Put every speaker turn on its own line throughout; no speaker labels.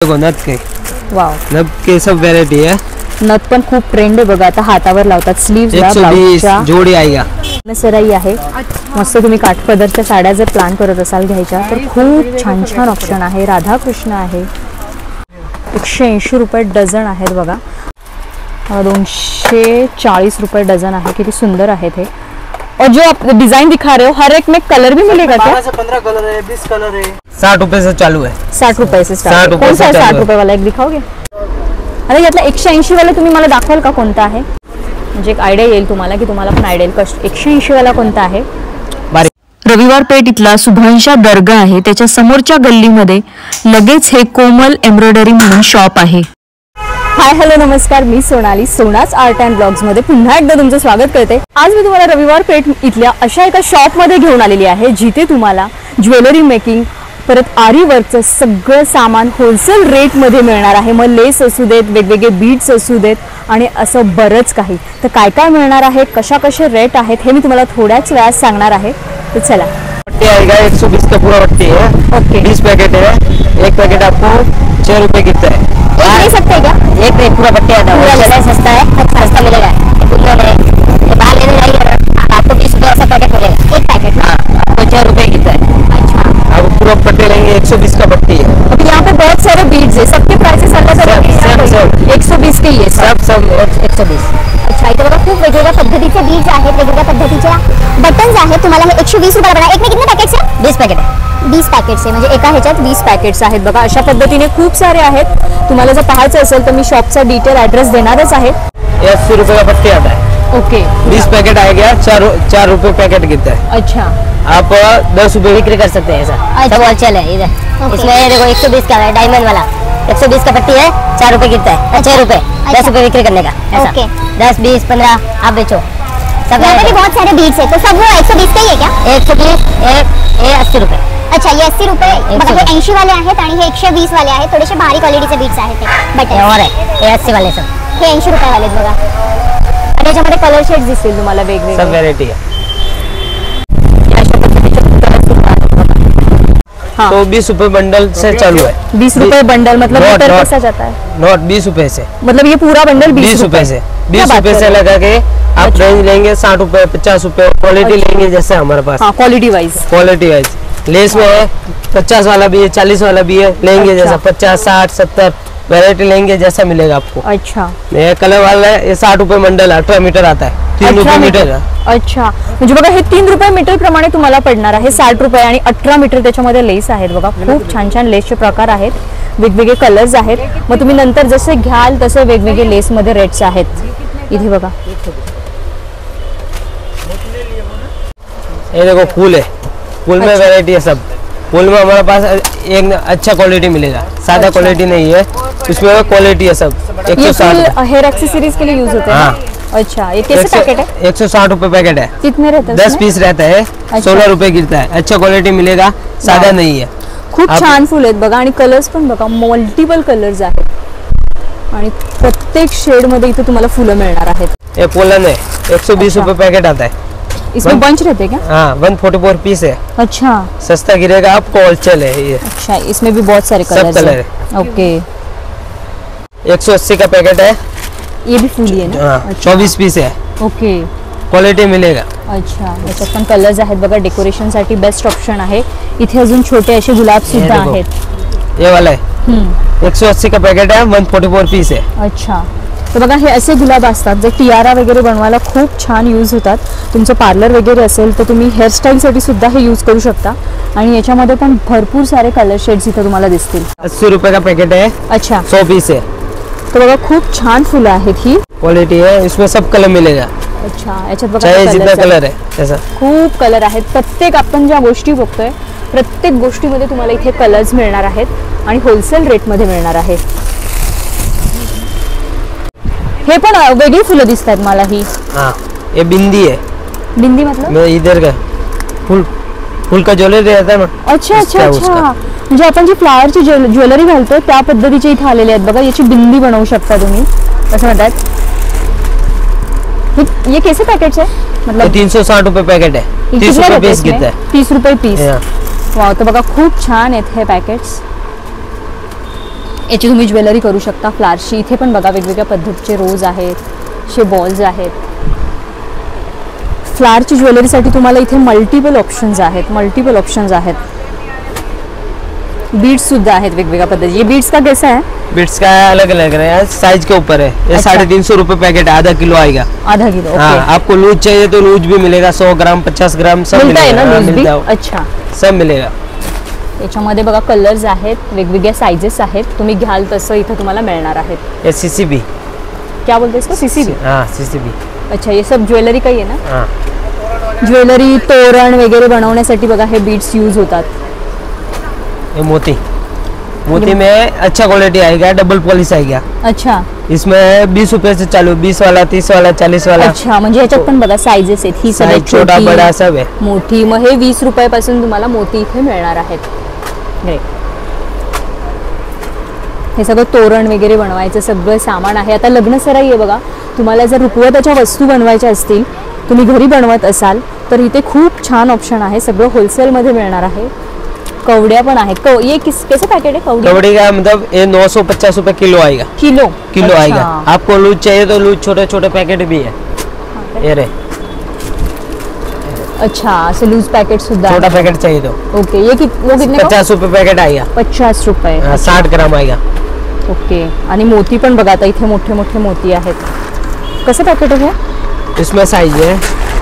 देखो नथ के,
वाव,
नथ के सब वेरायटी है।
नथ पण खूप ट्रेंड आहे बघा, आता हातावर लावतात, स्लीव्स
120 जोड़ी आएगा।
सराई आहे मस्त। तुम्ही काठपदरच्या साड्या जर प्लान करत असाल घ्यायच्या तर खूप छान छान ऑप्शन आहे। राधाकृष्ण आहे, 180 रुपये डझन आहेत बघा, 240 रुपये डझन आहे। किती सुंदर आहेत हे। और जो आप डिजाइन दिखा रहे हो हर एक में कलर भी मिलेगा क्या?
12 से 15 कलर है, 20 कलर है।
60 रुपए से चालू है।
60 रुपये से स्टार्ट। कौन सा 60 रुपये वाला एक दिखाओगे? अरे यातला 180 वाला तुम्ही मला दाखवाल का कोणता आहे? म्हणजे एक आयडिया येईल तुम्हाला की तुम्हाला पण आयडिया येईल कस्ट 180 वाला कोणता आहे।
रविवार पेठ इथला शुभांशा दर्गा आहे, त्याच्या समोरच्या गल्लीमध्ये लगेच हे कोमल एम्ब्रॉयडरी म्हणून शॉप आहे।
हाय हॅलो नमस्कार, मी सोनाली, सोनाच आर्ट अँड ब्लॉग्स मध्ये पुन्हा एकदा तुमचं स्वागत करते। आज मी तुम्हाला रविवार पेठ इथल्या अशा एका शॉप मध्ये घेऊन आलेली आहे जिथे तुम्हाला ज्वेलरी मेकिंग परत आरी वर्कचं सगळं सामान होलसेल रेट मध्ये मिळणार आहे। मग लेस असू देत, वेगवेगळे बीड्स असू देत आणि असं बरंच काही। तर काय काय मिळणार आहे, कशा कसे रेट आहेत हे मी तुम्हाला थोड्याच वेळात सांगणार आहे। तो चला।
पट्टी आएगा 120 का पूरा पट्टी है।
ओके,
20 पैकेट है, एक पैकेट आपको 6 रुपए कितना है।
ले सकते हैं क्या?
एक पे पूरा पट्टी आता है, चला सस्ता है, सस्ता मिलेगा। बाहर लेने जाइए आपको 20 रुपये ऐसा पैकेट मिलेगा, एक पैकेट ना आपको 6 रुपए कितना है। अच्छा,
आप पूरा पट्टी लेंगे 120 का पट्टी है।
अभी यहाँ पे बहुत सारे बीड्स है, सबके प्राइसेस अलग अलग है। 120 के ये
सब
120। अच्छा, इथे बघा खूप वेगवेगळ्या पद्धतीचे बीड्स आहेत, वेगवेगळ्या पद्धतीच्या बटन्स आहेत। तुम्हाला हे 120 रुपये पडणार। एक में कितने पैकेट्स हैं? 20 पैकेट है, 20 पैकेट्स आहे, म्हणजे एका ह्याच्यात
20 पॅकेट्स आहेत बघा। अशा पद्धतीने खूप सारे आहेत। तुम्हाला जर पाहायचं असेल तर मी शॉपचा डिटेल ॲड्रेस देणारच आहे।
80 रुपए का पट्टी आता है।
ओके,
20 पैकेट आएगा, 4 रुपए पैकेट कितना है।
अच्छा,
आप 10 रुपए
बिक्री कर सकते हैं ऐसा। सब होलसेल है इधर। इसमें ये देखो 120 का है, डायमंड वाला 120 का पट्टी है, 4 रुपए कितना है, 6 रुपए, 10 रुपए बिक्री करने का ऐसा। 10, 20, 15 आप बेचो। सब यहाँ पे भी बहुत सारे बीड्स है, तो सब वो 120 का ही है क्या? 120, ये 80 रुपए। अच्छा, ये 80 रुपये, बघा हे 80 वाले आहेत आणि हे 120 वाले आहेत। थोडेसे भारी क्वालिटीचे बीड्स आहेत ते, बट और है हे 80 वाले सब, हे 80 रुपये वाले बघा।
आणि याच्यामध्ये कलर शेड्स दिसतील तुम्हाला वेगवेगळे,
सब वेरायटी है।
हाँ।
तो 20 रुपए बंडल से चालू है।
20 रुपए बंडल मतलब
नोट,
मीटर
नोट।
कैसा जाता है?
नोट 20 रुपए से,
मतलब ये पूरा बंडल 20
रुपए से,
क्या
20
बात
रुपए
कर
से
रहे हो?
लगा के आप रेंज लेंगे 60 रुपए, 50 रुपए। क्वालिटी लेंगे जैसे हमारे पास,
हाँ, क्वालिटी वाइज।
क्वालिटी वाइज लेस में है, 50 वाला भी है, 40 वाला भी है, लेंगे
अच्छा।
जैसा 50, 60, 70 वेरायटी लेंगे जैसा मिलेगा आपको।
अच्छा,
ये कलर वाला है, ये 60 रुपए मंडल, 18 मीटर आता है, 3 रुपए मीटर है।
अच्छा, म्हणजे बघा हे 3 रुपये मीटर प्रमाणे तुम्हाला पडणार आहे। 60 रुपये आणि 18 मीटर त्याच्यामध्ये लेस आहेत बघा। खूप छान छान लेसचे प्रकार आहेत, वेगवेगळे कलर्स आहेत। मग तुम्ही नंतर जसे घ्याल तसे वेगवेगळे लेस मध्ये रेट्स आहेत। इथे बघा,
ये देखो फूल है, फूल में वेरायटी है सब। फूल में हमारे पास एक अच्छा क्वालिटी मिलेगा, सादा क्वालिटी नहीं है, उसमें क्वालिटी है सब।
ये
160
फुल हेयर एक्सेसरीज के लिए यूज होते हैं
हाँ।
ना? अच्छा, ये कैसे पैकेट है?
160 रुपए पैकेट है,
कितने रहते हैं
10
उसमें?
पीस रहता है, 16 रुपए गिरता है। अच्छा क्वालिटी मिलेगा, सादा नहीं है।
खूप
आप-
छान फुल आहेत बघा आणि कलर्स पण बघा, मल्टिपल कलर्स आहेत आणि प्रत्येक शेड मध्ये इथे तुम्हाला फुलं मिळणार आहेत।
ये पोलन है, 120 रुपए पैकेट आता है।
इसमें बंच रहते हैं क्या?
हाँ, 144 पीस है,
अच्छा,
सस्ता गिरेगा आपको, होलसेल है ये।
अच्छा, इसमें भी बहुत सारे
सब
कलर्स
कलर
हैं। ओके,
180 का पैकेट है।
ये भी फुल ही आहे ना?
हाँ, 24 पीस है,
ओके,
क्वालिटी मिलेगा।
अच्छा, याच्यात पण कलर्स आहेत बघा। डेकोरेशन साठी बेस्ट ऑप्शन आहे। इथे अजून छोटे असे गुलाब सुद्धा
देखो।
आहेत।
ये वाला है, 180 का पैकेट है, 144 पीस है।
अच्छा, तर बघा हे असे गुलाब असतात जे टियारा वगैरे बनवायला खूप छान यूज होतात। तुमचं पार्लर वगैरे असेल तर तुम्ही हेअरस्टाईलसाठी सुद्धा हे यूज करू शकता आणि याच्यामध्ये पण भरपूर सारे कलर शेड्स इथे तुम्हाला दिसतील।
80 रुपए का पैकेट है,
अच्छा,
100 पीस है।
तर बघा खूप छान फुलं आहेत ही।
क्वालिटी है, इसमें सब कलर मिलेगा,
अच्छा, याच्यात बघा
चाहे जितना
colours
कलर
आहेत।
है ऐसा।
खूप कलर आहेत। प्रत्येक आपण ज्या गोष्टी बघतोय प्रत्येक गोष्टीमध्ये तुम्हाला इथे कलर्स मिळणार आहेत आणि होलसेल रेटमध्ये मिळणार आहे। हे पण वेगळी फुलं दिसतात मला ही।
हाँ, ये बिंदी है,
बिंदी मतलब?
मैं इधर का फूल का ज्वेलरी रहता है ना।
अच्छा अच्छा
उसका-
अच्छा,
उसका।
म्हणजे आपण जी फ्लावरची ज्वेलरी घालतो त्या पद्धतीचे इथे आलेले आहेत बघा। याची बिंदी बनवू शकता तुम्ही, असं म्हणतात। ये कैसे पैकेट्स है मतलब?
तो 360 रुपए पैकेट है, 30 रुपए पीस कितना है।
30 रुपये पीस।
हाँ।
वाव, तर बघा खूप छान आहेत हे पॅकेट्स। याची तुम्ही ज्वेलरी करू शकता फ्लारची. इथे पण बघा वेगवेगळ्या पद्धतीचे रोज आहेत, असे बॉल्स आहेत. फ्लारची ज्वेलरीसाठी तुम्हाला इथे मल्टिपल ऑप्शन्स आहेत. बीड्स सुद्धा आहेत वेगवेगळ्या पद्धतीचे. ये बीड्स का कैसा है?
बिट्स का अलग अलग है, साइज के ऊपर है. ये
अच्छा।
350 रुपए पैकेट है, आधा किलो आएगा.
आधा किलो.
हाँ,
ओके.
आपको लूज चाहिए तो लूज भी मिलेगा, 100 ग्राम 50 ग्राम सब
मिळता आहे ना
मिलेगा. हाँ,
लूज बी?
मिलता है.
अच्छा.
सब मिलेगा.
याच्यामध्ये बघा कलर्स आहेत, वेगवेगळ्या साइजेस आहेत. तुम्ही घ्याल तसं इथं तुम्हाला मिळणार आहेत.
ये सीसीबी.
क्या बोलते हैं इसको? सीसीबी.
हाँ, सीसीबी.
अच्छा, ये सब ज्वेलरी का ही है ना?
हाँ,
ज्वेलरी तोरण वगैरे बनवण्यासाठी बघा हे बीड्स यूज होतात.
ये मोती में अच्छा क्वालिटी आएगा, डबल पॉलिश आएगा.
अच्छा.
इसमें 20 रुपए से चालू, 20 वाला, 30 वाला, 40 वाला.
अच्छा, म्हणजे ह्याच्यात पण बघा साइजेस आहेत. ही सगळ्यात
साइज छोटा
छोटी,
बड़ा सब है.
मोठी. मग हे 20 रुपयापासून तुम्हाला मोती इथे मिळणार आहेत. Great. हे सगळं तोरण वगैरे बनवायचं सगळं सामान आहे. आता लग्न सराई आहे बघा. तुम्हाला जर रुखवताच्या वस्तू बनवायच्या असतील, तुम्ही घरी बनवत असाल तर इथे खूप छान ऑप्शन आहे. सगळं होलसेलमध्ये मिळणार आहे. कवड्या पण आहेत. ये कैसे पैकेट है कवड़ी?
कवड़ी का मतलब ये 950 रुपए किलो आएगा.
किलो.
किलो
अच्छा.
आएगा. आपको लूज चाहिए तो लूज छोटे छोटे पैकेट भी है. ये रहे,
अच्छा, असं लूज पॅकेट सुद्धा
छोटा
आहे.
पैकेट चाहिए तो
ओके. वो कितने का?
50 रुपए पैकेट आएगा.
50 रुपये.
हाँ, 60 ग्राम आएगा.
ओके. आणि मोती पण बघा, आता इथे मोठे मोठे मोती आहेत. कसं पॅकेट आहे?
इसमें साइज है,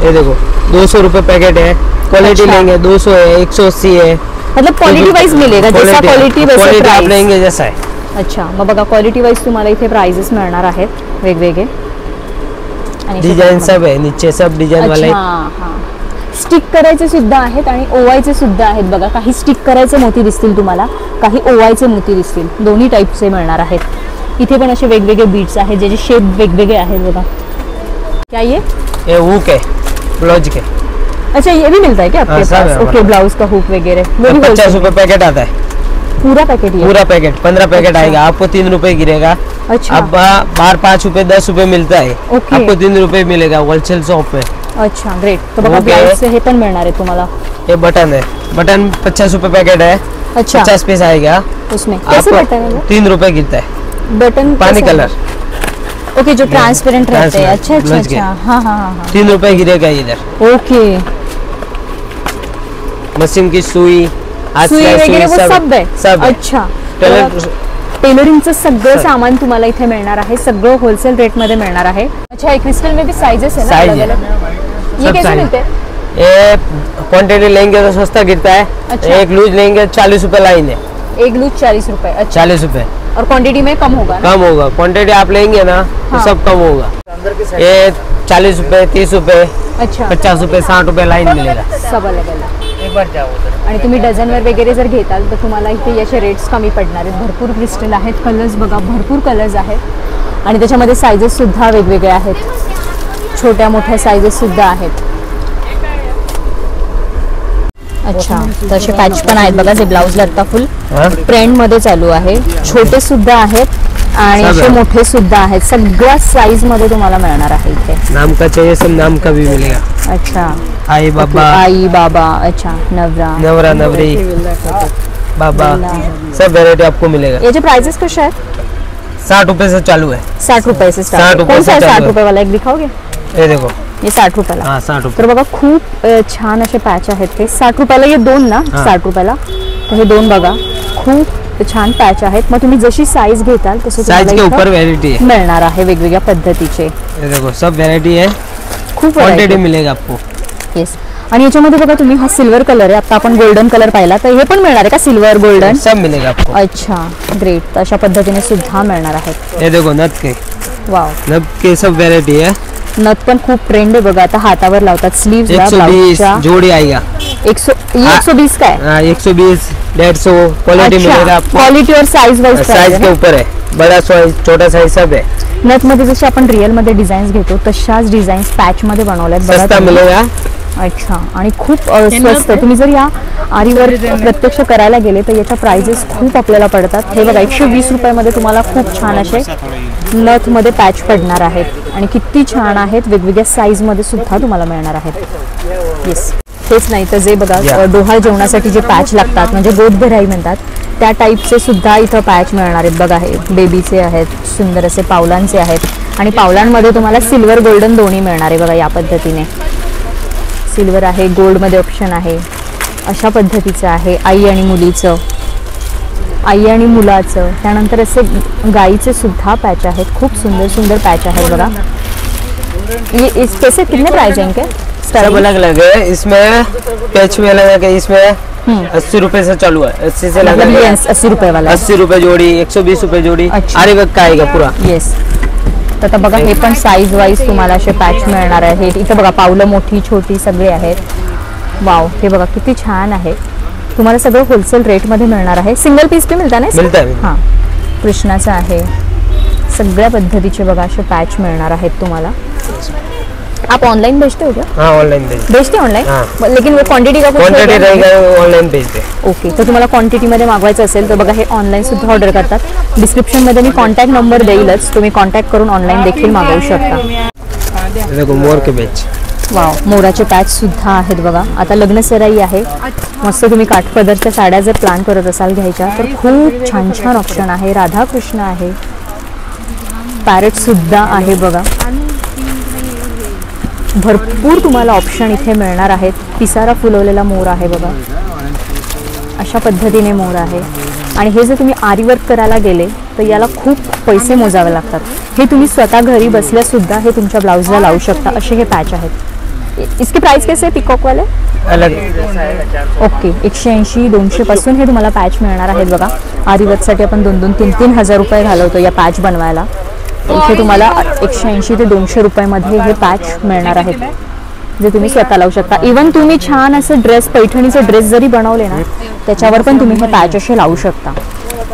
ये देखो 200 रुपए पैकेट है. क्वालिटी
अच्छा।
लेंगे 200 है, 180 है.
मतलब क्वालिटी वाइज मिलेगा, जैसा क्वालिटी वैसे
क्वालिटी आप
प्राइस.
लेंगे जैसा है.
अच्छा, मग बघा क्वालिटी वाइज तुम्हाला इथे प्राइजेस मिळणार आहेत वेगवेगळे. आणि
डिजाइन सब है, नीचे सब डिजाइन वाले.
अच्छा, हां. स्टिक करायचे सुद्धा आहेत आणि ओवायचे सुद्धा आहेत बघा. काही स्टिक करायचे मोती दिसतील तुम्हाला, काही ओवायचे मोती दिसतील. दोन्ही टाईपचे मिळणार आहेत. इथे पण असे वेगवेगळे बीड्स आहेत ज्याचे शेप वेगवेगळे आहेत बघा. क्या ये
हुक है ब्लाउज के.
अच्छा, ये भी मिलता है क्या आपके
हाँ, सब है
पास?
हमारे
ओके, ब्लाउज का हुक वगैरह वो भी
50 रुपए पैकेट आता है.
पूरा पैकेट ये?
पूरा पैकेट 15 पैकेट
अच्छा।
आएगा. आपको 3 रुपए गिरेगा.
अच्छा.
अब बाहर 5 रुपए 10 रुपए मिलता है.
ओके.
आपको 3 रुपए मिलेगा होलसेल शॉप पे.
अच्छा, ग्रेट. तो बघा
ओके.
ब्लाउजचे हे पण मिळणार आहे तुम्हाला.
ये बटन है, बटन 50 रुपए पैकेट है.
अच्छा.
50 पीस आएगा.
उसमें कैसे
आपको
बटन है वो?
3 रुपए गिरता है.
बटन
पानी
कैसे?
कलर
ओके, जो ट्रांसपेरेंट रहते हैं.
ट्रांसपेरेंट,
अच्छा अच्छा
ब्लाउज के.
अच्छा. हाँ हाँ हाँ
3 रुपए गिरेगा इधर.
हाँ. ओके.
मशीन की सुई, हाथ
सुई
सिलाई
वगैरे वो सब है?
सब है.
अच्छा.
टेलर-
टेलरिंगचं सगळं
सर.
सामान तुम्हाला इथे मिळणार आहे. सगळं होलसेल रेट मध्ये मिळणार आहे. अच्छा, एक क्रिस्टल में भी साइजेस है ना?
साइज है.
अलग-अलग? ये
सब
कैसे
साइज.
मिलते हैं?
ये क्वांटिटी लेंगे तो सस्ता गिरता है.
अच्छा।
एक लूज लेंगे 40 रुपए लाइन है.
एक लूज 40 रुपए. अच्छा.
40 रुपए
और क्वांटिटी में कम होगा ना?
कम होगा. क्वांटिटी आप लेंगे ना तो
हाँ।
सब कम होगा.
अंदर की साइड
ये 40 रुपए 30 रुपए
अच्छा,
50 रुपए 60 रुपए लाइन मिलेगा.
सब अलग अलग.
एक बार जाओ उधर.
आणि तुम्ही डझनवर वगैरे जर घेताल तर तुम्हाला इथे याचे रेट्स कमी पडणार आहेत. भरपूर क्रिस्टल आहेत. कलर्स बघा, भरपूर कलर्स आहेत आणि त्याच्यामध्ये सायझेस सुद्धा वेगवेगळे आहेत. छोट्या मोठ्या सायझेस सुद्धा आहेत. अच्छा, तसे पॅच पण आहेत बघा, जे ब्लाउज लटका फुल
हाँ?
ट्रेंड मध्ये चालू आहे. छोटे सुद्धा आहेत आणि
सब
असे
आहे.
मोठे सुद्धा आहेत. सगळ्या साईज मध्ये तुम्हाला मिळणार आहे इथे.
नाम का चाहिए सब नाम का भी मिलेगा.
अच्छा.
आई बाबा,
आई बाबा. अच्छा, नवरा.
नवरा नवरी, बाबा, सब वेरायटी आपको मिलेगा.
याचे प्राइसेस कसे आहेत?
60 रुपए से चालू है.
60 रुपये से
60
स्टार्ट.
रुपये
कौन सा
से
है
चालू
60
है.
रुपये वाला? एक दिखाओगे?
ये देखो.
हे 60 रुपयाला.
हाँ 60 रुपए.
तर बघा खूप छान असे पॅच आहेत ते. 60 रुपयाला हे दोन ना?
हा.
60 रुपयाला. तर हे दोन बघा, खूप छान पॅच आहेत. मग तुम्ही जशी साईज घेताल तसं
साइज के
तुम्हाला
ऊपर
इथं
वेरायटी है.
मिळणार आहे वेगवेगळ्या पद्धतीचे.
ये देखो सब वेरायटी है.
खूप
क्वांटिटी
variety.
मिलेगा आपको.
येस. आणि याच्यामध्ये बघा तुम्ही हा सिल्वर कलर आहे. आता आपण गोल्डन कलर पाहिला, तर हे पण मिळणार आहे का सिल्वर गोल्डन?
सब मिलेगा आपको.
अच्छा, ग्रेट. तर अशा पद्धतीने सुद्धा मिळणार आहेत.
ये देखो नथ के,
वाव.
नथ के सब वेरायटी है.
नथ पण खूप ट्रेंड आहे बघा. आता हातावर लावतात. स्लीव्स
120 जोड़ी आएगा.
120 का है.
हाँ 120 150 क्वालिटी मिलेगा आपको.
क्वालिटी और साइज वाइज
साइज के ऊपर है. बड़ा साइज छोटा साइज सब है.
नथ मध्ये जसे आपण रिअल मध्ये डिझाईन्स घेतो तशाच डिझाईन्स पॅच मध्ये बनवल्यात बघा
सस्ता
तुम्ही.
मिलेगा.
अच्छा, आणि खूप स्वस्त. तुम्ही जर या आरीवर प्रत्यक्ष करायला गेले तर याच्या प्राइजेस खूप आपल्याला पडतात. हे बघा 120 रुपयामध्ये तुम्हाला खूप छान असे नथ मध्ये पॅच पडणार आहेत आणि किती छान आहेत. वेगवेगळ्या साईज मध्ये सुद्धा तुम्हाला मिळणार आहेत. येस. हेच नाही तर जे बघा
Yeah.
डोहाळ जेवणासाठी जे पॅच लागतात म्हणजे गोदभराई म्हणतात त्या टाईपचे सुद्धा इथं पॅच मिळणार आहेत बघा. हे बेबीचे आहेत, सुंदर असे पावलांचे आहेत आणि पावलांमध्ये तुम्हाला सिल्वर गोल्डन दोन्ही मिळणार आहे बघा. या पद्धतीने सिल्वर आहे, गोल्डमध्ये ऑप्शन आहे, अशा पद्धतीचं आहे. आई आणि मुलीचं, आई आणि मुलाचं. त्यानंतर असे गाईचे सुद्धा पॅच आहेत, खूप सुंदर सुंदर पॅच आहेत बघा. ये इस कैसे कितने प्राइस है इनके?
सब अलग अलग है। इसमें पैच में अलग है, इसमें 80 रुपए से चालू है, 80 से लगा
मतलब ये 80 रुपये वाला
80 रुपए जोड़ी, 120 रुपए जोड़ी।
अच्छा।
आरी वर्क का आएगा पूरा।
येस. तर आता बघा हे पण साईज वाईज तुम्हाला असे पॅच मिळणार आहे. इथं बघा पावलं मोठी छोटी सगळे आहेत. वाव, हे बघा किती छान आहे. तुम्हाला सगळं होलसेल रेटमध्ये मिळणार आहे. सिंगल पीस भी मिळता ना?
मिळता है।
हां, कृष्णाचं आहे. सगळ्या पद्धतीचे बघा असे पॅच मिळणार आहेत तुम्हाला. आप ऑनलाइन बेचते हो क्या?
हाँ ऑनलाइन
बेचते ऑनलाइन?
हाँ.
लेकिन वो क्वांटिटी का कुछ
क्वांटिटी
है क्या?
रहेगा ऑनलाइन भेजते।
ओके, तर तुम्हाला क्वांटिटीमध्ये मागवायचं असेल तर बघा हे ऑनलाईन सुद्धा ऑर्डर करतात. डिस्क्रिप्शनमध्ये मी कॉन्टॅक्ट नंबर देईलच, तुम्ही कॉन्टॅक्ट करून ऑनलाईन देखील मागवू शकता.
देखो मोर के बेच।
वाव, मोराचे पॅच सुद्धा आहेत बघा. आता लग्न सराई आहे, मस्त तुम्ही काठपदरच्या साड्या जर प्लॅन करत असाल घ्यायच्या तर खूप छान छान ऑप्शन आहे. राधाकृष्ण आहे, पॅरेट सुद्धा आहे बघा. भरपूर तुम्हाला ऑप्शन इथे मिळणार आहेत. पिसारा फुलवलेला मोर आहे बघा, अशा पद्धतीने मोर आहे. आणि हे जर तुम्ही आरी वर्क करायला गेले तर याला खूप पैसे मोजावे लागतात. हे तुम्ही स्वतः घरी बसल्या सुद्धा हे तुमच्या ब्लाउजला लावू शकता. असे हे पॅच आहेत. इसकी प्राइस कैसे है पिकॉक वाले?
अलग।
ओके, 180 200 पासून हे तुम्हाला पॅच मिळणार आहेत बघा. आरी वर्कसाठी आपण 2-2, 3-3 हजार रुपये घालवतो या पॅच बनवायला. इथे तुम्हाला 180 ते 200 रुपयामध्ये हे पॅच मिळणार आहेत, जे तुम्ही स्वतः लावू शकता. इवन तुम्ही छान असं ड्रेस, पैठणीचे ड्रेस जरी बनवले ना त्याच्यावर पण तुम्ही हे पॅच असे लावू शकता.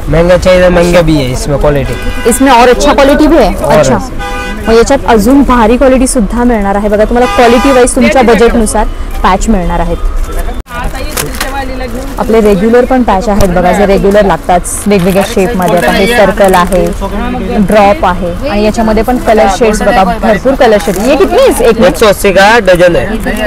महंगा चाहिए महंगा भी है इसमें क्वालिटी।
इसमें और अच्छा क्वालिटी भी है?
और
अच्छा, मग याच्यात अजून भारी क्वालिटी सुद्धा मिळणार आहे बघा. तुम्हाला क्वालिटी वाईज तुमच्या बजेटनुसार पॅच मिळणार आहेत. आपले रेग्युलर पण पॅच आहेत बघा, जे रेग्युलर लागतात वेगवेगळ्या शेपमध्ये. आता हे सर्कल आहे, ड्रॉप आहे आणि याच्यामध्ये पण कलर शेड्स बघा, भरपूर कलर शेड. ये कितने?
180 का डजन है।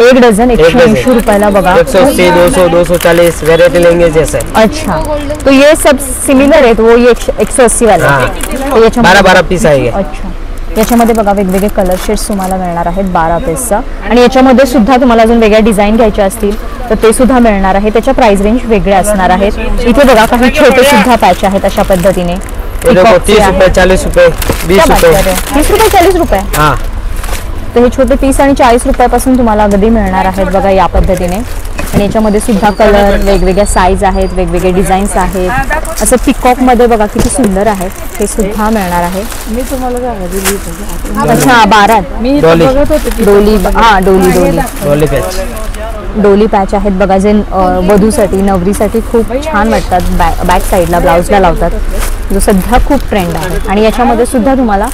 एक डझन 180 रुपयाला बघा.
180, 200, 240 वेरायटी लेंगे जैसे।
अच्छा, तो ये सब सिमिलर आहेत, वो ये 180 वाले.
हाँ,
तो याच्यामध्ये
12 पीस आएंगे।
अच्छा, याच्यामध्ये बघा वेगवेगळे कलर शेड्स तुम्हाला मिळणार आहेत 12 पीसचा. आणि याच्यामध्ये सुद्धा तुम्हाला अजून वेगळ्या डिझाईन घ्यायचे असतील तर ते सुद्धा मिळणार आहे. त्याच्या प्राइस रेंज वेगळ्या असणार आहेत. इथे बघा काही छोटे सुद्धा पॅच आहेत अशा पद्धतीने.
ये देखो 30 रुपए, 40 रुपए, 20 रुपए।
30 रुपये 40 रुपये.
हाँ,
तर हे छोटे 30 आणि 40 रुपयापासून तुम्हाला अगदी मिळणार आहेत बघा या पद्धतीने. आणि याच्यामध्ये सुद्धा कलर, वेगवेगळ्या साईज आहेत, वेगवेगळे डिझाईन्स आहेत. असं पिकॉकमध्ये बघा किती सुंदर आहेत, ते सुद्धा मिळणार आहे.
मी तुम्हाला काय दिली
अच्छा, 12
मी
डोली.
बघत होते
डोली. हां, डोली
रोली पैच।
डोली पॅच आहेत बघा, जे वधूसाठी नवरीसाठी खूप छान वाटतात. बॅक साईडला ब्लाउजला लावतात, जो सध्या खूप ट्रेंड आहे. आणि याच्यामध्ये सुद्धा तुम्हाला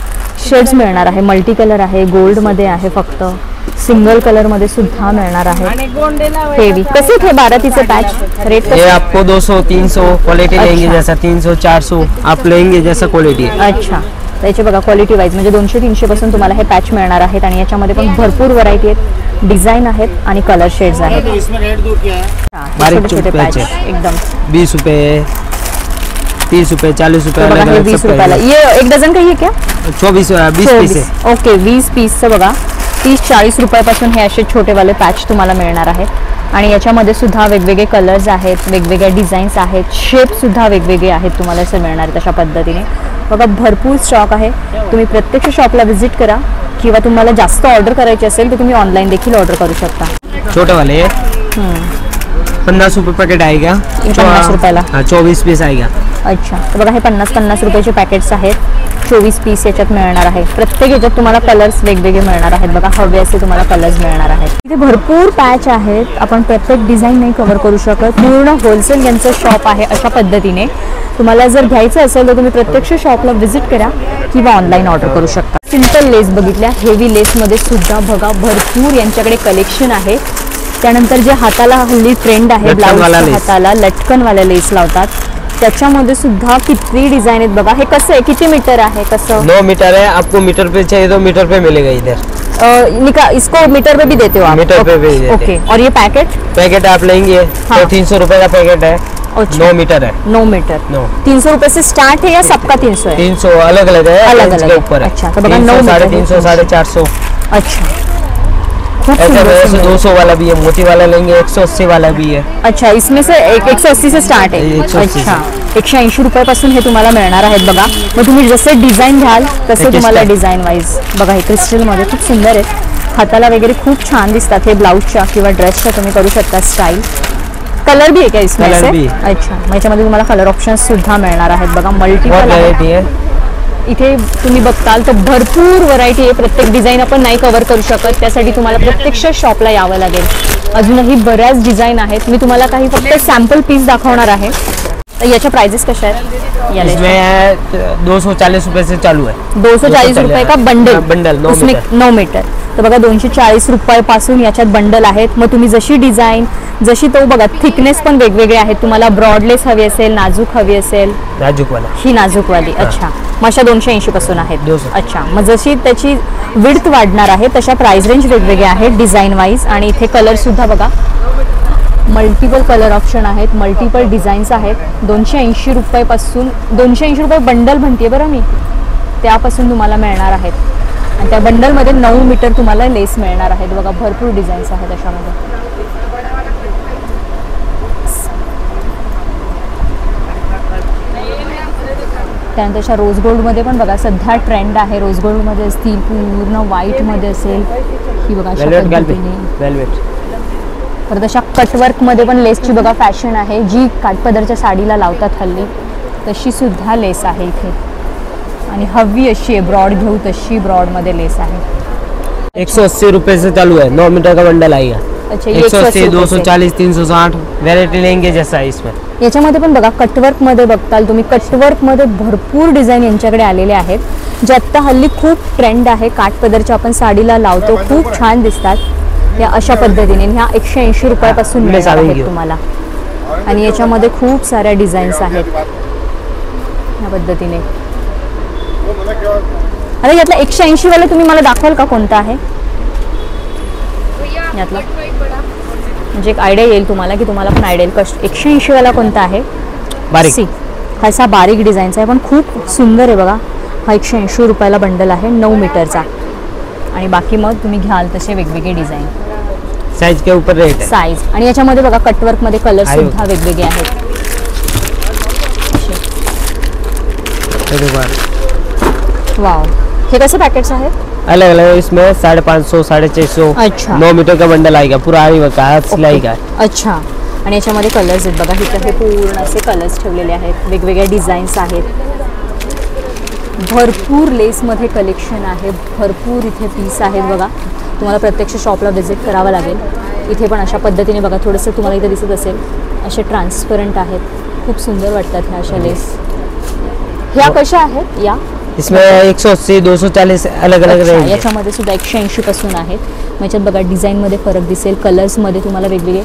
शेड्स मिळणार आहे. मल्टी कलर आहे, गोल्डमध्ये आहे, फक्त सिंगल कलरमध्ये सुद्धा मिळणार आहे. हेवी कसे थे 12 पॅच रेट
ये आपको 200, 300 क्वालिटी लेंगे जैसा, 300, 400 आप लेंगे जैसा क्वालिटी है।
अच्छा, त्याचे बघा क्वालिटी वाईज म्हणजे 200-300 पासून तुम्हाला हे पॅच मिळणार आहेत. आणि याच्यामध्ये पण भरपूर व्हरायटी आहेत, डिझाईन आहेत आणि कलर शेड्स आहेत.
बारीक
छोटे छोटे
पैच
पॅच
है।
एकदम.
20 रुपए, 30 रुपए, 40 रुपए,
बघा
अलग
हे
अलग
20
सब
रुपयाला.
प्राइस
ये एक डझन का ये क्या?
है। 24, 20 पीस है।
ओके, 20 पीसचं बघा 30-40 रुपयापासून हे असे छोटेवाले पॅच तुम्हाला मिळणार आहेत. आणि याच्यामध्ये सुद्धा वेगवेगळे कलर्स आहेत, वेगवेगळ्या डिझाईन्स आहेत, शेप सुद्धा वेगवेगळे आहेत तुम्हाला असं मिळणार आहे. तशा पद्धतीने बघा भरपूर स्टॉक आहे. तुम्ही प्रत्यक्ष शॉपला व्हिजिट करा किंवा तुम्हाला जास्त ऑर्डर करायची असेल तर तुम्ही ऑनलाईन देखील ऑर्डर करू शकता.
छोटे वाले 50 रुपये पैकेट आएगा।
50 रुपयाला.
हाँ, 24 पीस आएगा।
अच्छा, तर बघा हे 50-50 रुपयाचे पॅकेट्स आहेत. 24 पीस याच्यात मिळणार आहे. प्रत्येक याच्यात तुम्हाला कलर्स वेगवेगळे मिळणार आहेत बघा, हवे असे तुम्हाला कलर्स मिळणार आहेत. इथे भरपूर पॅच आहेत, आपण प्रत्येक डिझाईन नाही कव्हर करू शकत. पूर्ण होलसेल यांचं शॉप आहे अशा पद्धतीने. तुम्हाला जर घ्यायचं असेल तर तुम्ही प्रत्यक्ष शॉपला व्हिजिट करा किंवा ऑनलाईन ऑर्डर करू शकता. सिंपल लेस बघितल्या, हेवी लेसमध्ये सुद्धा बघा भरपूर यांच्याकडे कलेक्शन आहे. त्यानंतर जे हाताला हल्ली ट्रेंड आहे, ब्लाउज हाताला लटकनवाल्या लेस लावतात. त्याच्यामध्ये सुद्धा किती डिझाईन आहेत बघा. हे कसं आहे, किती मीटर आहे, कसं?
9 मीटर है, आपको मीटर पे चाहिए तो मीटर पे मिलेगा इधर।
इसको मीटर पे भी देते हो आप?
मीटर पे भी देते हैं।
ओके। और ये पैकेट?
पैकेट आप लेंगे
हाँ।
तो 300 रुपए का पैकेट है।
अच्छा।
9 मीटर है।
9 मीटर।
9
300 रुपए से स्टार्ट है या सबका 300 है?
300 अलग अलग है,
अलग
रेंज
अलग
के
है।
ऊपर है।
अच्छा, तो बघा 9
300,
मीटर
350, 450।
अच्छा, खूप
ऐसा
सुंदर
वैसे
सुंदर।
200 वाला भी है, मोती वाला लेंगे 180 वाला भी है।
अच्छा, इसमें से 180 से स्टार्ट आहे।
180
अच्छा, 180 रुपयापासून हे तुम्हाला मिळणार आहेत बघा. मग तुम्ही जसे डिझाईन घ्याल तसे
हे
तुम्हाला
crystal.
डिझाईन वाईज बघा. हे क्रिस्टल मध्ये खूप सुंदर आहे, हाताला वगैरे खूप छान दिसतात. हे ब्लाऊजच्या किंवा ड्रेसच्या तुम्ही करू शकता स्टाईल. कलर भी आहे का इसमें
कलर
से?
भी.
अच्छा, मग याच्यामध्ये तुम्हाला कलर ऑप्शन सुद्धा मिळणार आहेत बघा.
बहुत
मल्टिपल
व्हरायटी है।
इथे तुम्ही बघताल तर भरपूर व्हरायटी आहे. प्रत्येक डिझाईन आपण नाही कव्हर करू शकत, त्यासाठी तुम्हाला प्रत्यक्ष शॉपला यावं लागेल. अजूनही बऱ्याच डिझाईन आहेत. मी तुम्हाला काही फक्त सॅम्पल पीस दाखवणार आहे. तर याच्या प्राइजेस कशा आहेत? या
इसमें 240 रुपए से चालू है।
240 रुपये का बंडल?
बंडल 9
उसमें
मीटर।
9 मीटर. तर बघा 240 रुपयापासून याच्यात बंडल आहेत. मग तुम्ही जशी डिझाईन, जशी तो बघा थिकनेस पण वेगवेगळे आहेत. तुम्हाला ब्रॉडलेस हवी असेल, नाजूक हवी असेल,
नाजुक वाला
ही नाजूकवाली. अच्छा, मग अशा 280 पासून आहेत.
200.
अच्छा, मग जशी त्याची विड्थ वाढणार आहे तशा प्राइस रेंज वेगवेगळे आहेत डिझाईन वाईज. आणि इथे कलर सुद्धा बघा, मल्टिपल कलर ऑप्शन आहेत, मल्टिपल डिझाईन्स आहेत. 280 रुपयापासून, 280 रुपये बंडल म्हणते बरं मी, त्यापासून तुम्हाला मिळणार आहेत. आणि त्या बंडलमध्ये 9 मीटर तुम्हाला लेस मिळणार आहेत बघा. भरपूर डिझाईन्स आहेत अशामध्ये. त्यानंतर अशा रोज गोल्डमध्ये पण बघा सध्या ट्रेंड आहे. रोज गोल्डमध्ये असतील, पूर्ण व्हाईटमध्ये असेल, ही बघा अशा
वेलवेट
पद्धतीने.
वेलवेट।
परत अशा कटवर्कमध्ये पण लेसची बघा फॅशन आहे, जी काठपदरच्या साडीला लावतात हल्ली, तशी सुद्धा लेस आहे इथे. आणि हवी अशी आहे ब्रॉड घेऊ तशी ब्रॉडमध्ये लेस आहे.
180 रुपए से चालू है। 9 मीटर का बंडल आएगा।
अच्छा,
180, 240, 360 वेरायटी लेंगे जैसा है इसमें।
याच्यामध्ये पण बघा कटवर्कमध्ये बघताल तुम्ही, कटवर्कमध्ये भरपूर डिझाईन यांच्याकडे आलेले आहेत, जे आत्ता हल्ली खूप ट्रेंड आहे. काठपदरच्या आपण साडीला लावतो, खूप छान दिसतात या अशा पद्धतीने. ह्या 180 रुपयापासून मिळणार आहेत तुम्हाला. आणि याच्यामध्ये खूप साऱ्या डिझाईन्स आहेत या पद्धतीने. अरे यातला 180 वाला तुम्ही मला दाखवाल का कोणता आहे यातला? म्हणजे एक आयडिया येईल तुम्हाला, की तुम्हाला पण आयडिया येईल 180 वाला कोणता आहे.
बारीक
सी, हा असा बारीक डिझाईनचा आहे पण खूप सुंदर आहे बघा. हा 180 रुपयाला बंडल आहे 9 मीटरचा. आणि बाकी मग तुम्ही घ्याल तसे वेगवेगळे डिझाईन,
साइज के ऊपर रेट है।
साईज. आणि याच्यामध्ये बघा कटवर्कमध्ये कलर सुद्धा वेगवेगळे आहेत. वाव, हे कसे पॅकेट्स आहेत?
अलग अलग इसमें 550, 650।
अच्छा।
9 मीटर का बंडल आएगा, पूरा आरी वर्क का, हाथ सिलाई का।
अच्छा, आणि याच्यामध्ये कलर्स आहेत बघा. इथे हे पूर्ण असे कलर्स ठेवलेले आहेत, वेगवेगळ्या डिझाईन्स आहेत. भरपूर लेसमध्ये कलेक्शन आहे, भरपूर इथे पीस आहेत बघा. तुम्हाला प्रत्यक्ष शॉपला व्हिजिट करावं लागेल. इथे पण अशा पद्धतीने बघा, थोडंसं तुम्हाला इथे दिसत असेल असे ट्रान्सपरंट आहेत, खूप सुंदर वाटतात ह्या अशा लेस. ह्या कशा आहेत या?
इसमें 180, 240 अलग अलग
अच्छा,
रेंज है।
याच्यामध्ये सुद्धा 180 पासून आहेत. मग याच्यात बघा डिझाईनमध्ये फरक दिसेल, कलर्समध्ये तुम्हाला वेगवेगळे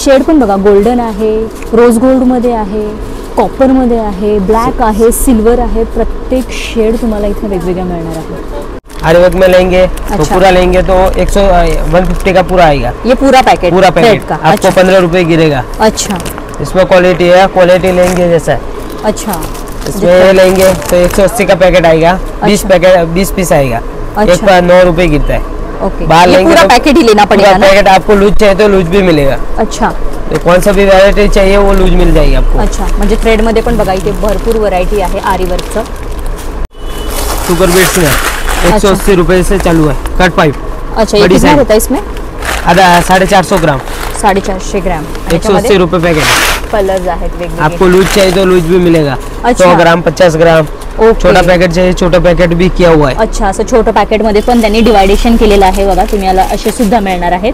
शेड पण बघा. गोल्डन आहे, रोज गोल्डमध्ये आहे, कॉपरमध्ये आहे, ब्लॅक आहे, सिल्वर आहे. प्रत्येक शेड तुम्हाला इथे वेगवेगळ्या मिळणार आहे.
आरी वर्क में लेंगे तो
अच्छा।
पूरा लेंगे तो 150 का पूरा आएगा।
ये पूरा पैकेट?
पूरा
रेड
पैकेट
का?
आपको 15 रुपए गिरेगा।
अच्छा
इसमें क्वालिटी है, क्वालिटी लेंगे जैसा है।
अच्छा,
इसमें लेंगे तो 180 का पैकेट आएगा। 20 पैकेट, 20 पीस आएगा।
अच्छा।
एक पर 9 रुपए गिरता है।
ओके,
बाहर
ये
लेंगे
पूरा
तो
पैकेट ही लेना पड़ेगा
पूरा
ना?
पैकेट आपको लूज चाहिए तो लूज भी मिलेगा।
अच्छा
तो कौन सा भी वैरायटी चाहिए वो लूज मिल जाएगी आपको।
अच्छा, म्हणजे थ्रेडमध्ये पण बघा इथे भरपूर व्हरायटी आहे आरी वर्कचं.
सुपर बीट्स में 180 रुपए से चालू है। कट पाइप
अच्छा, ये
बड़ी
कितना
साइज।
होता है इसमें?
आधा 450 ग्राम,
450 ग्राम.
180 रुपए पैकेट।
कलर्स आहेत वेगवेगळे.
आपको लूज चाहिए तो लूज भी मिलेगा।
अच्छा।
100 ग्राम, 50 ग्राम।
ओके.
छोटा पैकेट चाहिए, छोटा पैकेट भी किया हुआ है।
अच्छा, असं छोटं पॅकेटमध्ये पण त्यांनी डिवायडेशन केलेलं आहे बघा. तुम्ही याला असे सुद्धा मिळणार आहेत.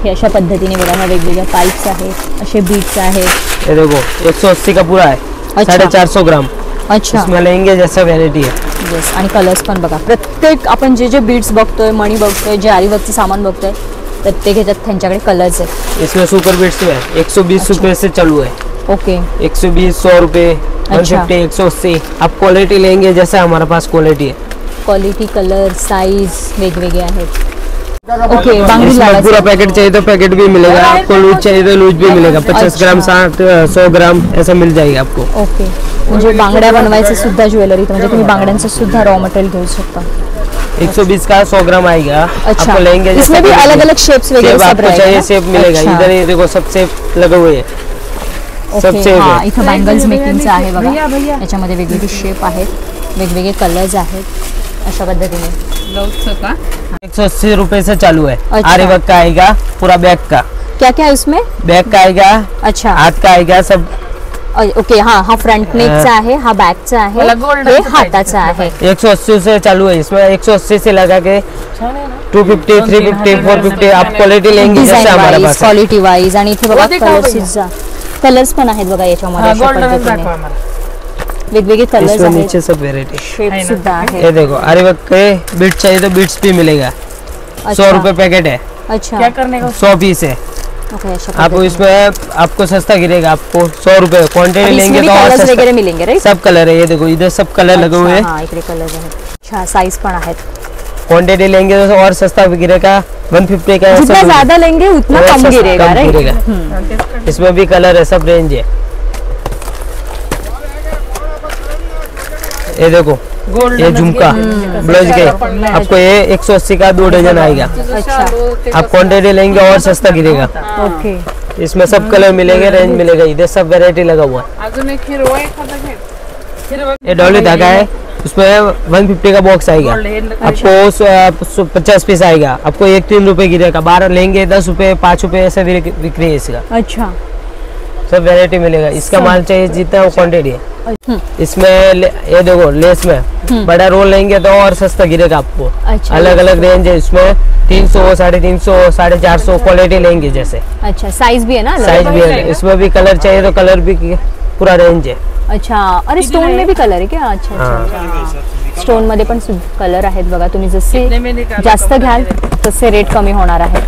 हे अशा पद्धतीने बघा, ह्या वेगवेगळ्या पाईप्स आहेत, असे बीट्स आहेत.
ये देखो 180 का पूरा है।
अच्छा।
450 ग्राम।
अच्छा,
इसमें लेंगे जैसा वैरायटी है।
येस. आणि कलर्स पण बघा. प्रत्येक आपण जे जे बीट्स बघतोय, मणी बघतोय, जे आरी वर्कचं सामान बघतोय, प्रत्येक ह्याच्यात त्यांच्याकडे कलर्स आहेत.
इसमें सुपर बीट्स में 120 रुपए से चालू है।
ओके
120, 100 रुपये, 150, 180। आप क्वालिटी लेंगे जैसे हमारे पास क्वालिटी है।
क्वालिटी, कलर, साइज वेगवेगळे आहेत। ओके, बांगडी
इसमें
लावायचं
पूरा पैकेट चाहिए तो पैकेट भी मिलेगा, आपको लूज चाहिए तो लूज भी मिलेगा। 50 ग्राम, 60, 100 ग्राम ऐसा मिल जाएगा आपको।
ओके, म्हणजे बांगड्या बनवायचं सुद्धा ज्वेलरी, म्हणजे तुम्ही बांगड्यांचं सुद्धा रॉ मटेरियल घेऊ शकता।
120 का 100 ग्राम आएगा।
अच्छा,
आपको लेंगे जैसे
इसमें भी
quality
अलग अलग शेप्स वगैरह
शेप
सब
आपको
रहेगा
चाहिए
ना?
शेप मिलेगा।
अच्छा।
इधर ये देखो सब शेप लगे हुए हैं, सब
ओके,
शेप
हा,
है।
इथं बँगल्स मेकिंगचं आहे बघा, याच्यामध्ये वेगवेगळे शेप आहेत, वेगवेगळे कलर्स आहेत, अशा पद्धतीने।
180 रुपए से चालू है।
अच्छा।
आरी वर्क का आएगा, पूरा बैग का,
क्या क्या है उसमें?
बैग का आएगा,
अच्छा,
हाथ का आएगा सब।
ओके, हा हा फ्रंट नेकचा आहे, हा बॅकचा आहे, हे हाताचा आहे।
180 से चालू है। इसमें 180 से लगा के 250, 350, 450 आप क्वालिटी लेंगे जैसे
डिझाईन
हमारे
वाईज,
पास है।
क्वालिटी वाईज, आणि इथे बघा कलर्स पण आहेत बघा याच्यामध्ये, अशा पद्धतीने वेगवेगळे कलर्स
इसमें
आहेत,
नीचे सब वेरायटी।
शेप सुद्धा आहे।
ये देखो आरी वर्क के बीट्स चाहिए तो बीट्स भी मिलेगा। 100 रुपए पैकेट है,
अच्छा,
100 पीस है।
ओके, अशा
आपको
पद्धतीने।
इसमें आपको सस्ता गिरेगा, आपको 100 रुपए क्वांटिटी
आणि
लेंगे
इसमें भी
तो और
कलर्स
सस्ता।
वगैरह मिलेंगे, राइट?
सब कलर है, ये देखो इधर सब कलर लगे हुए हैं।
हा, इकडे कलर्स आहेत, अच्छा, साइज पण आहेत।
क्वांटिटी लेंगे तो और सस्ता भी गिरेगा। 150 का
जितना
सब
ज्यादा लेंगे उतना
और
कम
सस्ता-
गिरेगा,
कम
राइट?
गिरेगा। इसमें भी कलर है, सब रेंज है। ये देखो ये झुमका ब्लाउज के आपको ये 180 का 2 डजन आएगा।
अच्छा,
आप क्वांटिटी लेंगे और सस्ता गिरेगा।
ओके,
इसमें सब कलर मिलेंगे, रेंज मिलेगा। इधर सब वैरायटी लगा हुआ है। ये डॉली धागा है, उसमें 150 का बॉक्स आएगा। आपको 50 पीस आएगा, आपको 1-3 रुपए गिरेगा। 12 लेंगे 10 रुपए, 5 रुपए ऐसे बिक्री है इसका।
अच्छा,
सब वैरायटी मिलेगा। इसका माल चाहिए जितना वो क्वांटिटी है। इसमें ये देखो लेस में बड़ा रोल लेंगे तो और सस्ता गिरेगा आपको।
अच्छा,
अलग अलग रेंज है इसमें, 300, 350, 450 क्वालिटी लेंगे जैसे।
अच्छा, साइज भी है ना अलग?
साइज भी है, इसमें भी कलर चाहिए तो कलर भी पूरा रेंज है।
अच्छा, अरे स्टोन में भी कलर आहे क्या? अच्छा, अच्छा, स्टोन मध्ये पण कलर आहेत बघा, तुम्ही जसे जास्त घ्याल तसे रेट कमी होणार आहे।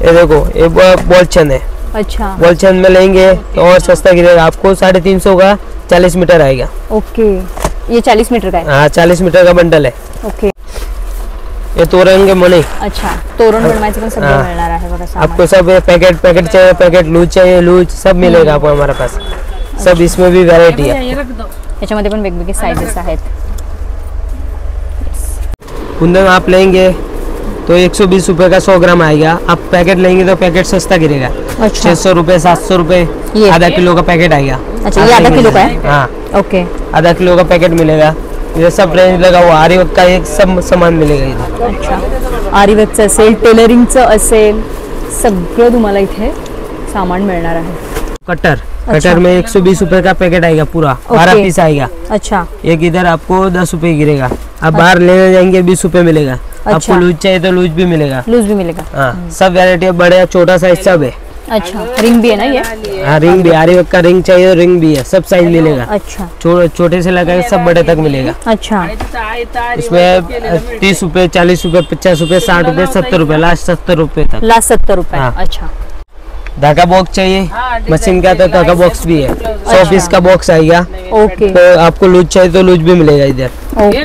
ये देखो ये बॉल चेन है,
अच्छा,
बॉल चेन में लेंगे तो और सस्ता गिरेगा। आपको 350 का 40 मीटर आएगा।
ओके, ये 40 मीटर का है?
हाँ 40 मीटर का बंडल है।
ओके,
ये तोरण मनी
अच्छा, तोरण बनवायचं पण सगळं मिळणार आहे बघा सामान।
आपको सब पैकेट चाहिए, पैकेट लूज चाहिए, लूज सब मिलेगा आपको हमारे पास। सब इसमें भी वैरायटी है।
याच्यामध्ये पण वेगवेगळे साइजेस आहेत।
कुंदन आप लेंगे तो 120 रुपए का 100 ग्राम आएगा। आप पैकेट लेंगे तो पैकेट सस्ता गिरेगा।
अच्छा,
600 रुपए, 700 रुपए,
ये?
आधा किलो का पैकेट आएगा।
अच्छा, ये आधा किलो का है?
हाँ,
ओके,
आधा किलो का पैकेट मिलेगा। ये सब रेंज लगा हुआ, आरी वर्क का एक सब सामान मिलेगा इधर।
अच्छा, आरी वर्कचं असेल, टेलरिंगचं असेल, सगळं तुम्हाला इथे सामान मिळणार आहे।
कटर कटर में 120 रुपए का पैकेट आएगा पूरा, 12 पीस आएगा।
अच्छा,
एक इधर आपको 10 रुपए गिरेगा। आप बाहर लेने जाएंगे 20 रुपए मिलेगा। आपको लूज चाहिए तो लूज भी मिलेगा।
लूज भी मिलेगा।
हाँ, सब वैरायटी बड़े छोटा साइज सब है।
अच्छा, रिंग भी है ना ये?
हाँ, रिंग भी, आरी वर्क का रिंग चाहिए तो रिंग भी है, सब साइज मिलेगा।
अच्छा,
छोटे से लगा के सब बड़े तक मिलेगा।
अच्छा,
इसमें 30 रुपए, 40 रुपए, 50 रुपए, 60 रुपए, 70 रुपए, लास्ट 70 रुपए तक।
लास्ट 70 रुपये।
हाँ।
अच्छा,
धागा बॉक्स चाहिए मशीन का तो धागा बॉक्स भी है। 100 पीस का बॉक्स आएगा।
ओके,
तो आपको लूज चाहिए तो लूज भी मिलेगा इधर।
ओके,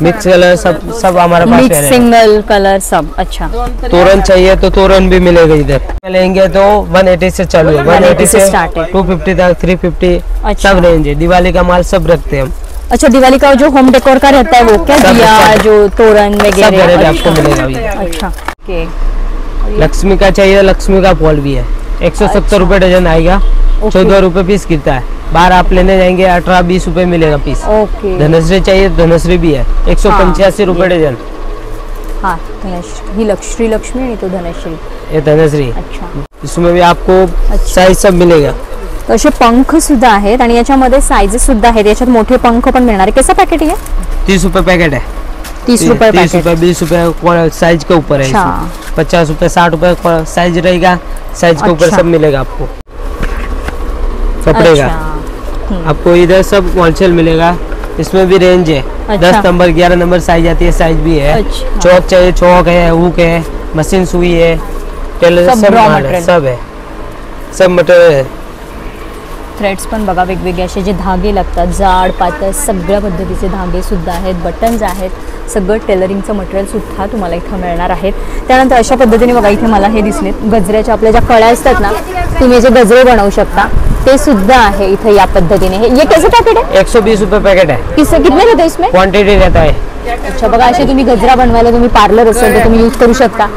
मिक्स कलर सब हमारे पास
मिक्स
है।
सिंगल कलर सब। अच्छा,
तोरण चाहिए तो तोरण भी मिलेगा इधर। लेंगे तो 180 से चालू है,
180 से
से
start है।
250 तक, 350
अच्छा।
सब रेंज है। दिवाली का माल सब रखते हैं हम।
अच्छा, दिवाली का जो होम डेकोर का रहता है वो क्या?
सब-
दिया,
सब-
जो तोरण
सब
वगैरह।
वैरायटी
अच्छा,
आपको मिलेगा इधर।
अच्छा, ओके,
लक्ष्मी का चाहिए, लक्ष्मी का फॉल भी है। 170 रुपए डजन आएगा, 14 रुपए पीस गिरता है। बाहर आप लेने जाएंगे 18-20 रुपए मिलेगा पीस।
ओके,
धनश्री चाहिए तो धनश्री भी है, 185 रुपए डजन।
हाँ, धनश्री, ही श्री लक्ष्मी आणि तो धनश्री।
ये धनश्री,
अच्छा,
इसमें भी आपको
अच्छा।
साइज सब मिलेगा।
तर असे पंख सुद्धा आहेत आणि याच्यामध्ये साइजेस सुद्धा आहेत। याच्यात मोठे पंख पण मिळणार आहे। कैसा पैकेट आहे?
30 रुपए पैकेट है।
30 रुपये
30
पैकेट।
रुपए, 20 रुपए साइज के ऊपर है।
अच्छा।
इसमें 50 रुपए, 60 रुपए साइज रहेगा। साइज के ऊपर
अच्छा।
सब मिलेगा आपको कपड़े का।
अच्छा,
आपको इधर सब होलसेल मिलेगा। इसमें भी रेंज है।
अच्छा।
10 नंबर, 11 नंबर साइज आती है, साइज भी है।
अच्छा।
चौक चाहिए, चौक है, हुक है, मशीन सुई है, टेलर
सब
सब
raw
माल है,
material।
सब है, सब मटेरियल है।
थ्रेड्स पण बघा वेगवेगळे असे जे धागे लागतात जाड पातळ सगळ्या पद्धतीचे धागे सुद्धा आहेत, बटन्स आहेत, सगळं टेलरिंगचं मटेरियल सुद्धा तुम्हाला इथं मिळणार आहेत. त्यानंतर अशा पद्धतीने बघा इथे मला हे दिसलेत गजऱ्याच्या आपल्या ज्या कळ्या असतात ना, तुम्ही जे गजरे बनवू शकता ते सुद्धा आहे इथे या पद्धतीने. हे कैसे पैकेट है?
120 रुपए पैकेट है.
कितने रहते हैं इसमें?
क्वांटिटी रहता है.
अच्छा बघा असे तुम्ही गजरा बनवायला तुम्ही पार्लर असेल तर तुम्ही यूज करू शकता.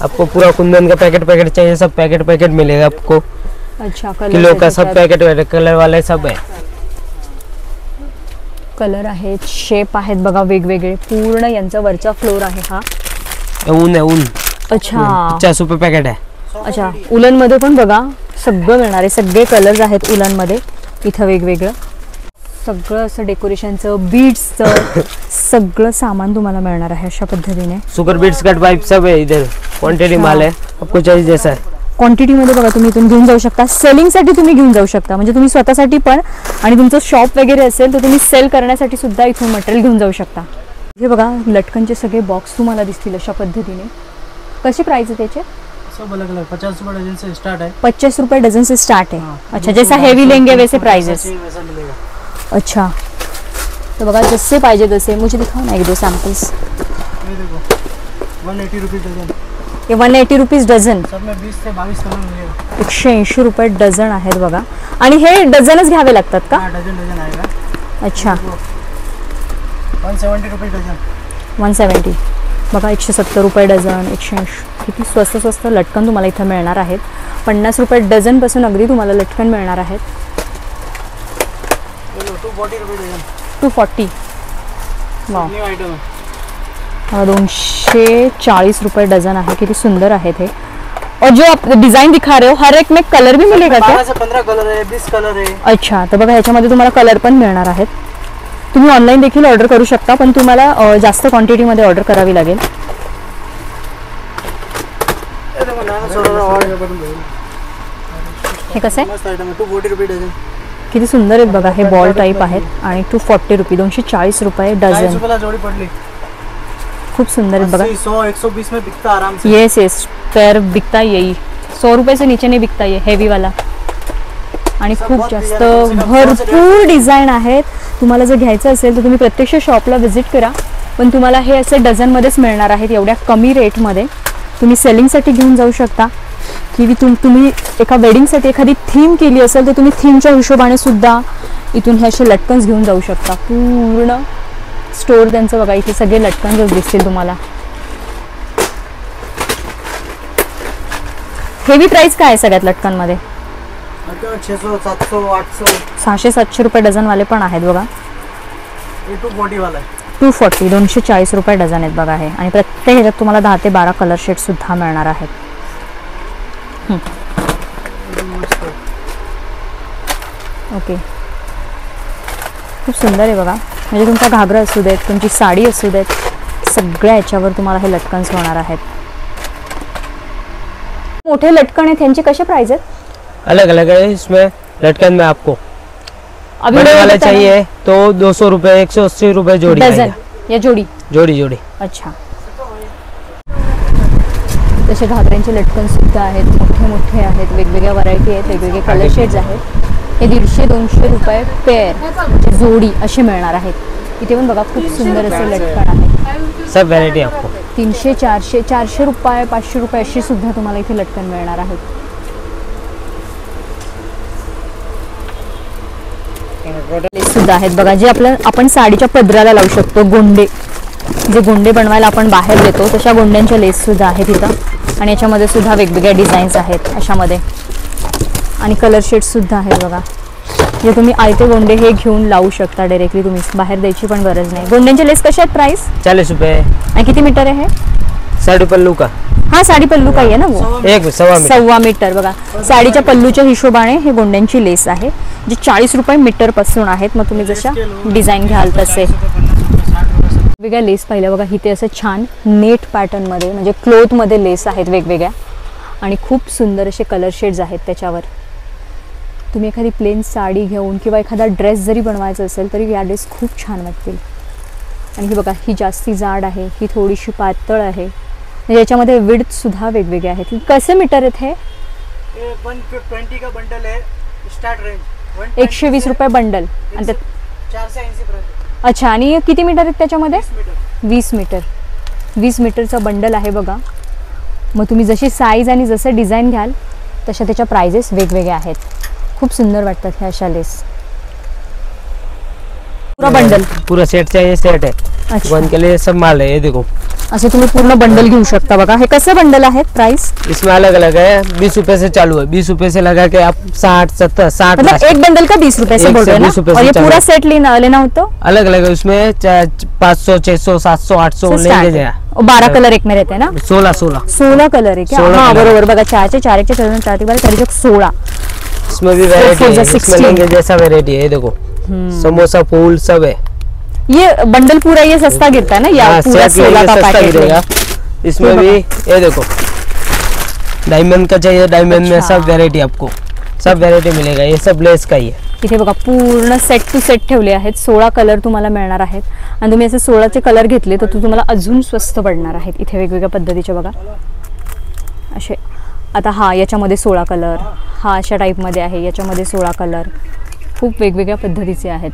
आपको पूरा कुंदन का पैकेट चाहिए, सब पैकेट मिलेगा आपको.
अच्छा
किलो का सब पैकेट कलर वाले सब है.
कलर आहेत, शेप आहेत बघा वेगवेगळे. पूर्ण यांचा वरचा फ्लोर आहे हा.
ऊन है ऊन.
अच्छा
50 रुपए पैकेट है.
अच्छा उलन मध्ये पण बघा सगळं मिळणार आहे. सगळे कलर्स आहेत उलन मध्ये इथं वेगवेगळं. सगळं असं डेकोरेशनचं बीड्सचं सगळं सामान तुम्हाला मिळणार आहे अशा पद्धतीने.
सुगर बीड्स कट पाइप सब है इधर. क्वांटिटी माल है, आपको चाहिए जैसा है.
क्वांटिटीमध्ये बघा तुम्ही इथून घेऊन जाऊ शकता. सेलिंगसाठी तुम्ही घेऊन जाऊ शकता, म्हणजे तुम्ही स्वतःसाठी पण आणि तुमचं शॉप वगैरे असेल तर तुम्ही सेल करण्यासाठी सुद्धा इथून मटेरियल घेऊन जाऊ शकता. हे बघा लटकनचे सगळे बॉक्स तुम्हाला दिसतील अशा पद्धतीने. कशी प्राइस है त्याचे?
सब अलग अलग 50 रुपए डजन से स्टार्ट है.
50 रुपए डजन से स्टार्ट है. अच्छा जैसा हेवी लेंगे वैसे प्राइजेस.
वैसा मिलेगा.
अच्छा तो बघा जसे पाहिजे तसे. मुझे दिखाओ ना एक दो सैम्पल्स.
ये देखो 180 रुपीज डजन.
ये 180 रुपीज डझन.
सब में 20 से 22 कलर मिलेगा.
180 रुपये डझन आहेत बघा. आणि हे डझनच घ्यावे लागतात का?
हाँ डजन आएगा.
अच्छा
170 रुपीज डजन.
170 बघा 170 रुपये डझन. 180 किती स्वस्त लटकन तुम्हाला इथं मिळणार आहेत. 50 रुपये डझन पासून अगदी तुम्हाला लटकन मिळणार आहेत.
240 rupees dozen.
240 wow.
New item है.
240 रुपये डझन आहे. किती सुंदर आहेत हे. और जो आप डिजाइन दिखा रहे हो हर एक में कलर भी मिलेगा क्या?
12 से 15 कलर है, 20 कलर है.
अच्छा तर बघा ह्याच्यामध्ये तुम्हाला कलर पण मिळणार आहेत. तुम्ही ऑनलाईन देखील ऑर्डर करू शकता पण तुम्हाला जास्त क्वांटिटीमध्ये ऑर्डर करावी लागेल. हे कसं आहे?
मस्त आइटम है. 240 रुपीज डजन.
किती सुंदर आहेत बघा. हे बॉल टाईप आहेत आणि 240 रुपये 240 रुपये
40
डझन.
रुपये जोड़ी पड़ली.
खूप सुंदर आहेत बघा.
100 120 में बिकता आराम से.
येस पैर बिकता यही 100 रुपये से नीचे नहीं बिकता ये हेवी वाला. आणि खूप जास्त भरपूर डिझाईन आहेत. तुम्हाला जर घ्यायचं असेल तर तुम्ही प्रत्यक्ष शॉपला व्हिजिट करा. पण तुम्हाला हे असे डझनमध्येच मिळणार आहेत एवढ्या कमी रेटमध्ये. तुम्ही सेलिंगसाठी घेऊन जाऊ शकता की तुम्ही एका वेडिंगसाठी एखादी थीम केली असेल तर तुम्ही थीमच्या हिशोबाने सुद्धा इथून हे असे लटकन्स घेऊन जाऊ शकता. पूर्ण स्टोर त्यांचं बघा. इथे सगळे लटकन्स दिसतील तुम्हाला. हेवी प्राइस काय आहे सगळ्यात लटकनमध्ये?
600 700 800
600-700 रुपये डझन वाले पण आहेत बघा.
ये 240 वाला है.
240 240 रुपये डझन आहेत बघा हे. आणि प्रत्येक ह्याच्यात तुम्हाला 10 ते 12 कलर शेड सुद्धा मिळणार आहेत. ओके खूप सुंदर आहे बघा. म्हणजे तुमचा घागरा असू देत, तुमची साडी असू देत, सगळ्या याच्यावर तुम्हाला हे लटकन्स होणार आहेत. मोठे लटकन आहेत त्यांचे कसे प्राइस आहेत?
अलग अलग है. इसमें लटकन में आपको
अभी
बड़े वाला चाहिए तो 200 रुपए 180 रुपए जोड़ी
डझन
आएगा.
या जोडी?
जोड़ी.
अच्छा तसे घागऱ्यांचे लटकन सुद्धा आहेत. मोठे आहेत. वेगवेगळ्या व्हरायटी आहेत. वेगवेगळे कलर शेड्स आहेत. हे 150-200 रुपये पेअर म्हणजे जोडी असे मिळणार आहेत. इथे पण बघा खूप सुंदर असे लटकन आहे.
सब वैरायटी आपको
300 400 रुपये 500 रुपये अशी सुद्धा तुम्हाला इथे लटकन मिळणार आहेत. लेस सुद्धा आहेत बघा जे आपण साडीच्या पदराला लावू शकतो. गोंडे जे गोंडे बनवायला आपण बाहेर देतो तशा गोंड्यांच्या लेस सुद्धा आहेत इथं. आणि याच्यामध्ये सुद्धा वेगवेगळ्या डिझाईन्स आहेत अशामध्ये. आणि कलर शेड्स सुद्धा आहेत बघा. जे तुम्ही आयते गोंडे हे घेऊन लावू शकता डायरेक्टली. तुम्ही बाहेर द्यायची पण गरज नाही. गोंड्यांचे लेस कसे आहेत प्राइस?
40 रुपए.
आणि किती मीटर आहे हे?
साड़ी पल्लू का.
हाँ साडी पल्लू का आहे ना वो 1.25 मीटर बघा. साडीच्या पल्लूच्या हिशोबाने हे गोंड्यांची लेस आहे जी 40 रुपये मीटर पासून आहेत. मग तुम्ही जशा डिझाईन घ्याल तसे वेगवेगळ्या लेस पाहिल्या बघा. इथे असं छान नेट पॅटर्न मध्ये म्हणजे क्लोथ मध्ये लेस आहेत वेगवेगळ्या. आणि खूप सुंदर असे कलर शेड्स आहेत त्याच्यावर. तुम्ही एखादी प्लेन साडी घेऊन किंवा एखादा ड्रेस जरी बनवायचा असेल तरी या ड्रेस खूप छान वाटतील. आणि ही बघा ही जास्ती जाड आहे, ही थोडीशी पातळ आहे. म्हणजे याच्यामध्ये विड्थ सुद्धा वेगवेगळे आहेत. कसे मीटर आहेत हे?
120 का बंडल है. स्टार्ट रेंज
120 रुपये बंडल आणि त्यात
480 पर्यंत.
अच्छा, आणि किती मीटर आहेत त्याच्यामध्ये?
20 मीटर.
20 मीटरचं बंडल आहे बघा. मग तुम्ही जशी साईज आणि जसं डिझाईन घ्याल तशा त्याच्या प्राइजेस वेगवेगळ्या आहेत. खूप सुंदर वाटतात ह्या अशा लेस. पूरा बंडल,
पूरा सेट चाहिए, सेट है.
अच्छा.
वन के लिए सब माल है, ये देखो.
असे तुम्ही पूर्ण बंडल घेऊ शकता बघा. हे कसे बंडल आहेत प्राइस?
इसमें अलग अलग है. 20 रुपए से चालू है. 20 रुपए से लगा के आप 60 70 60
मतलब एक बंडल का 20 रुपए से
एक
बोल
से
रहे हैं
20 रुपए
ना?
से
और ये
चालू
पूरा
है.
सेट लेना हो तो
अलग अलग है. उसमें 500 600 700 800 लेंगे जाए.
12 कलर एक में रहते हैं ना? 16 कलर है क्या?
16
हाँ
कलर.
बरोबर बघा. 4 4 चरण 16.
इसमें भी वैरायटी है.
16.
इसमें लेंगे जैसा वैरायटी है, ये देखो. समोसा फूल सब है.
ये बंडल पूरा ये सस्ता गिरता है ना? या
हाँ,
पूरा
सेट लेंगे
16 का
सस्ता
पैकेट
गिरेगा. इसमें भी ये देखो, डायमंड का चाहिए, डायमंड में
अच्छा.
सब वैरायटी आपको सब वैरायटी मिलेगा. ये सब लेस का ही है.
इथे बघा पूर्ण सेट टू सेट ठेवले आहेत. 16 कलर तुम्हाला मिळणार आहेत आणि तुम्ही असे 16चे कलर घेतले तर तुम्हाला अजून स्वस्त पडणार आहेत. इथे वेगवेगळ्या पद्धतीचे बघा असे. आता हा याच्यामध्ये 16 कलर, हा अशा टाईपमध्ये आहे, याच्यामध्ये 16 कलर. खूप वेगवेगळ्या पद्धतीचे आहेत.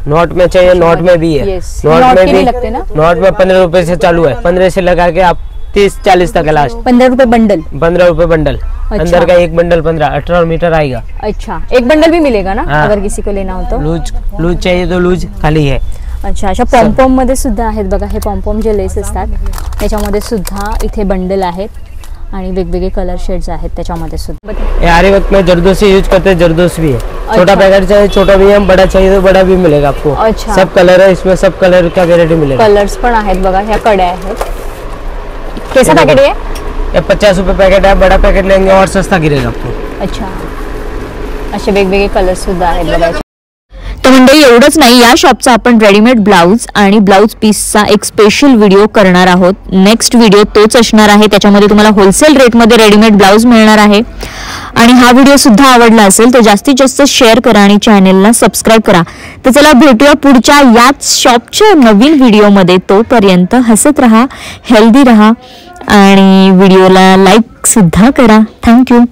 नोट में चाहिए, नोट में भी है.
Yes.
नोट
नोट
में
के
भी
भी लगते हैं ना?
नोट में 15 रुपए से चालू है. 15 से लगा के आप 30 40 तक है लास्ट.
15 रुपये बंडल.
15 रुपए बंडल. अंदर का एक बंडल 18 मीटर आएगा.
अच्छा, एक बंडल भी मिलेगा ना?
हाँ.
अगर किसी को लेना हो तो.
लूज लूज चाहिए तो लूज खाली है.
अच्छा, अशा पॉम्पॉम मध्ये सुद्धा आहेत बघा. हे पॉम्पॉम जे लेस असतात त्याच्यामध्ये सुद्धा इथे बंडल आहेत आणि वेगवेगळे कलर शेड्स आहेत त्याच्यामध्ये सुद्धा.
ये आरे वक्त में जरदोसी यूज करते हैं. जरदोस भी है. छोटा पैकेट चाहिए छोटा भी है, बड़ा चाहिए तो बड़ा भी मिलेगा आपको.
अच्छा.
सब कलर है इसमें. सब कलर का वेरायटी मिलेगा.
कलर्स पण आहेत बघा. ह्या कड्या आहेत. कैसा पैकेट आहे?
ये 50 रुपए पैकेट है. बड़ा पैकेट लेंगे और सस्ता गिरेगा आपको.
अच्छा, असे वेगवेगळे कलर्स सुद्धा आहेत बघा.
तर मंडळी एवढंच नाही, या शॉपचा आपण रेडीमेड ब्लाऊज आणि ब्लाऊज पीसचा एक स्पेशल व्हिडिओ करणार आहोत. नेक्स्ट व्हिडिओ तोच असणार आहे. त्याच्यामध्ये तुम्हाला होलसेल रेटमध्ये रेडीमेड ब्लाऊज मिळणार आहे. आणि हा व्हिडिओ सुद्धा आवडला असेल तर जास्तीत जास्त शेअर करा आणि चॅनेलला सबस्क्राईब करा. तर चला भेटूया पुढच्या याच शॉपच्या नवीन व्हिडिओमध्ये. तोपर्यंत हसत राहा, हेल्दी राहा आणि व्हिडिओला लाईक सुद्धा करा. थँक्यू.